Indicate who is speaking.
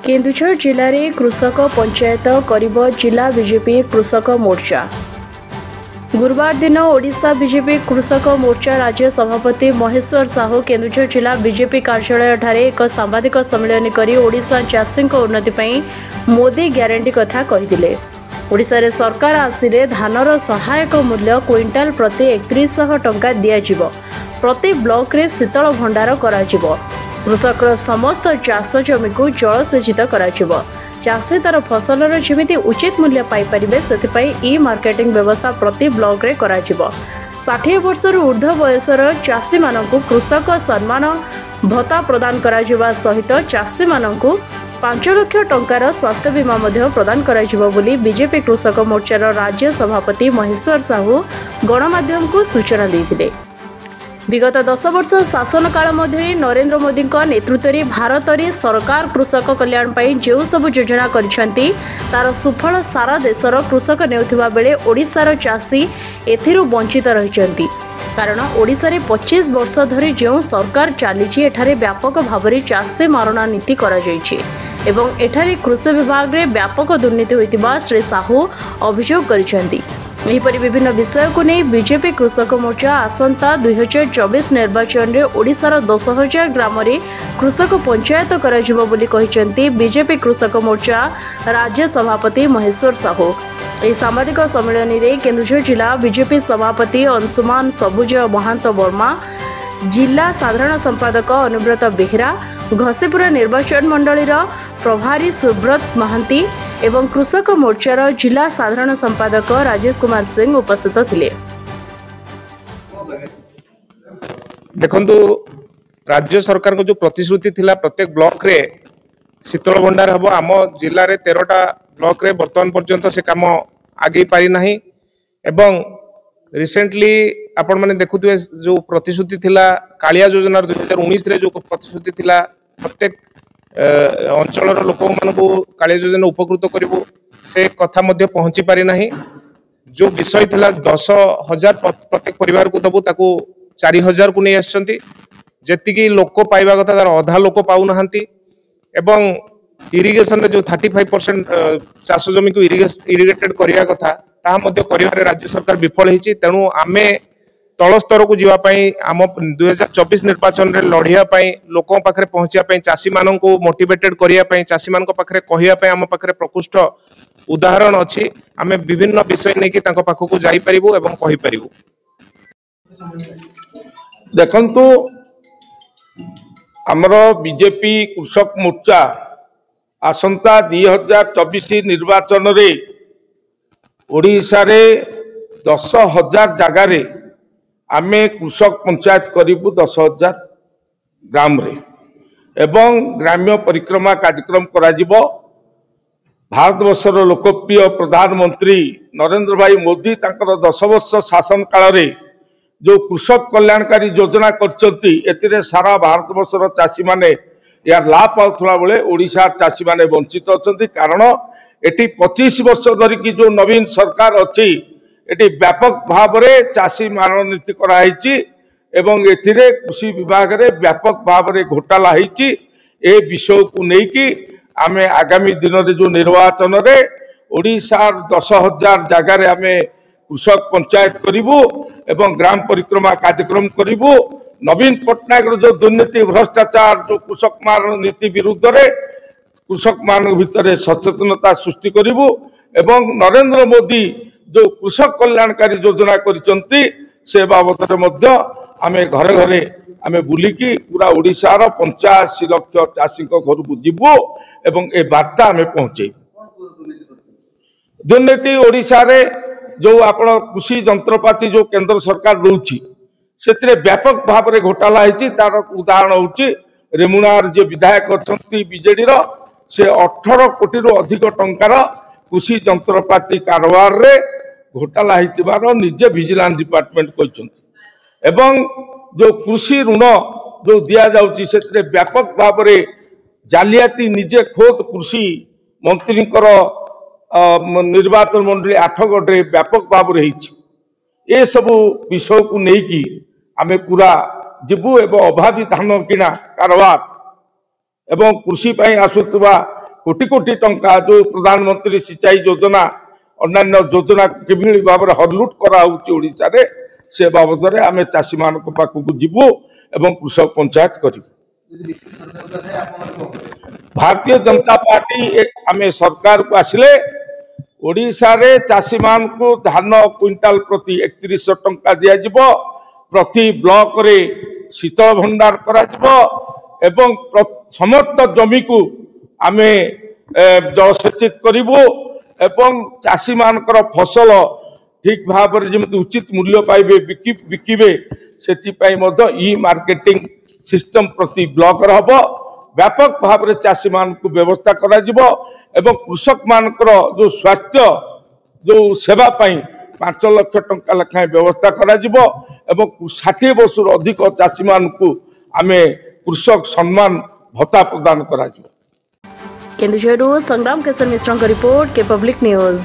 Speaker 1: केन्दुझर जिले में कृषक पंचायत करिब जिला बीजेपी कृषक मोर्चा। गुरुवार दिन ओडिशा बीजेपी कृषक मोर्चा राज्य सभापति महेश्वर साहू केन्दुझर जिला बीजेपी कार्यालय ठारे एक सांबादिक सम्मेलन करी ओडिशा चाषी उन्नति पई मोदी ग्यारंटी कथा कहिथिले। ओडिशा रे सरकार आसिले धानर सहायक मूल्य क्विंटाल प्रति 3100 टंका दियाजिवो। प्रति ब्लॉक रे शीतल भंडार कराजिवो। कृषक समस्त चाष जमी को जलसेचित कराजिवो। चाषी तार फसलर जमिति उचित मूल्य पाई परिबे सेतिपई ई मार्केटिंग व्यवस्था प्रति ब्लॉक रे कराजिवो। 60 वर्ष ऊर्ध्व बयसर चाषी मानकु कृषक सम्मान भत्ता प्रदान कराजिवा सहित चाषी मानकु 5 लाख टंकार स्वास्थ्य बीमा प्रदान कराजिवो बोली बीजेपी कृषक मोर्चार राज्य सभापति महेश्वर साहू गणमाध्यम को सूचना देथिले। विगत 10 वर्ष शासन काल मध्य नरेंद्र मोदी नेतृत्व में भारत में सरकार कृषक कल्याण पर जो सब योजना करिसेंती तार सुफल सारा देशर कृषक नेउथिबा बेले ओडिशार चाषी एथिरु वंचित रहिसेंती। कारण ओडिशा रे 25 वर्ष धरि जो सरकार चलीछि एठारे व्यापक भाव में चाषी मारणा नीति करा जायछि एवं एठारे कृषि विभाग रे व्यापक दुर्नीति होइतिबा श्री साहू अभियोग करिसेंती। एहिपरि विभिन्न विषय को नहीं बीजेपी कृषक मोर्चा आसंता 2024 निर्वाचन में ओडिशार 10,000 ग्राम रे कृषक पंचायत कराजिवो बोली कहिसेंती बीजेपी कृषक मोर्चा राज्य सभापति महेश्वर साहू। एही सामाजिक सम्मेलन में केन्दुझर जिला बीजेपी सभापति अंशुमान सबुज महांत वर्मा, जिला साधारण संपादक अनुव्रत बेहरा, घसीपुर निर्वाचन मंडलीर प्रभारी सुब्रत महांती एवं कृषक मोर्चार जिला साधारण संपादक राजेश कुमार सिंह उपस्थित थिले।
Speaker 2: देखंतु राज्य सरकार को जो प्रतिश्रुति थिला प्रत्येक ब्लॉक रे शीतल भंडार हबो आम जिल्ला रे 13टा ब्लॉक रे वर्तमान पर्यंत से काम आगे पारि नाही एवं रिसेंटली आपण माने देखुथुए जो प्रतिश्रुति थिला कालिया योजना 2019 रे जो प्रतिश्रुति थिला प्रत्येक अंचल लोक मानू कालिया योजना उपकृत करिवो से कथा मध्य पहुंची पारि नाही। जो विषय थिला 10,000 प्रत्येक परिवार को दबु ताकू 4,000 को नहीं आछंती जेतिकी लोक पाइबा कथा तार अधा लोक पाउ नाहंती एवं इरिगेशन रे जो 35% चाष जमी को इरिगेटेड करिया कथा ता मध्य करिवारे राज्य सरकार विफल हिची। तेणु आमे तल स्तर को जीवा पई आम 2024 निर्वाचन रे लढिया पई लोकों पाखरे पहुंचिया पई चाषी मानन को मोटिवेटेड करिया पई चाषी मान को पाखरे कहिया पई आम पाखरे प्रकृष्ट उदाहरण अछि। आमे विभिन्न विषय नै कि तांको पाखो को जाई परिबो एवं कहि परिबो।
Speaker 3: देखंतु हमरो बीजेपी कृषक मोर्चा आसंता 2024 निर्वाचन रे ओडिशा रे 10,000 जगह रे आमे कृषक पंचायत करिबु 10,000 ग्राम रे एवं ग्राम्य परिक्रमा कार्यक्रम कराजिबो। भारत वर्षर लोकप्रिय प्रधानमंत्री नरेंद्र भाई मोदी तांकर 10 वर्ष शासन काल रे जो कृषक कल्याणकारी योजना करचंती एतिरे सारा भारत वर्षर चाषी माने यार लाभ पाउथला बेले ओडिशा चाषी माने वंचित अछंती। कारण एटी 25 वर्ष धरि की जो नवीन सरकार अछि एटी व्यापक भाव में चाषी मारण नीति कराई एवं एथिरे कृषि विभाग रे व्यापक भाव में घोटाला होईची। ए विषय को लेकिन आमे आगामी दिन रे जो निर्वाचन रे ओडिशा 10,000 जगह रे आमे कृषक पंचायत करिवु एवं ग्राम परिक्रमा कार्यक्रम करिवु। नवीन पटनायक जो दुर्नीति भ्रष्टाचार जो कृषक मारण नीति विरुद्ध रे कृषक मान भितर सचेतनता सृष्टि करिवु एवं नरेंद्र मोदी जो कृषक कल्याणकारी योजना करिसंती से बाबद मध्य आमे घरे घरे आमे बुलिकी पूरा ओडिशार 85 लाख चाषी घर को जीवु एवं ए वार्ता आमे पहुंचे। दुर्नीति ओडिशा रे जो आपण कृषि जंत्रपाति जो केंद्र सरकार रोची से व्यापक भाव में घोटाला होती। तार उदाहरण होची रेमुनार जो विधायक अछंती बीजेडी रो से 18 कोटी रु अधिक टंकार कृषि जंत्रपाति कारबार रे घोटाला होइतिबार निजे विजिलेंस डिपार्टमेंट कहछंती एवं जो कृषि ऋण जो दिया जाउची से व्यापक भाव में जालियाती निजे खोद कृषि मंत्री निर्वाचन मंडली 8गढ़ रे व्यापक भाव में ये सब विषय को लेकिन आमे पूरा जीवु एवं अभावी धान किना कारबार एवं कृषि आसुवा कोटी कोटी टंका जो प्रधानमंत्री सिंचाई योजना अन्य योजना किभଳି भाବରେ हरलुट କରାହଉଛି ଓଡ଼ିଶାରେ से बाबद आम चाषी मान पाखक जीवु एवं कृषक पंचायत करूँ। भारतीय जनता पार्टी आम सरकार को आसिले ओडिशा रे चाषी मान को धान क्विंटाल प्रति 3100 टंका दिया प्रति ब्लॉक रे शीतल भंडार करा एवं समस्त जमी को आमे जलसेचित करिवो एवं चाषी मानकर फसल ठीक भाव में जमी उचित मूल्य पाइबे बिकिबे से ई मार्केटिंग सिस्टम प्रति ब्लॉक रहब व्यापक भाव में चाषी मान को व्यवस्था करा एवं कृषक मानकर जो स्वास्थ्य जो सेवा पाई 5 लाख टंका लेखाएं व्यवस्था करा एवं 60 वर्ष अधिक चाषी मान को आमे कृषक सम्मान भत्ता प्रदान करा।
Speaker 1: केन्दुझरु संग्राम किशन मिश्र रिपोर्ट के पब्लिक न्यूज।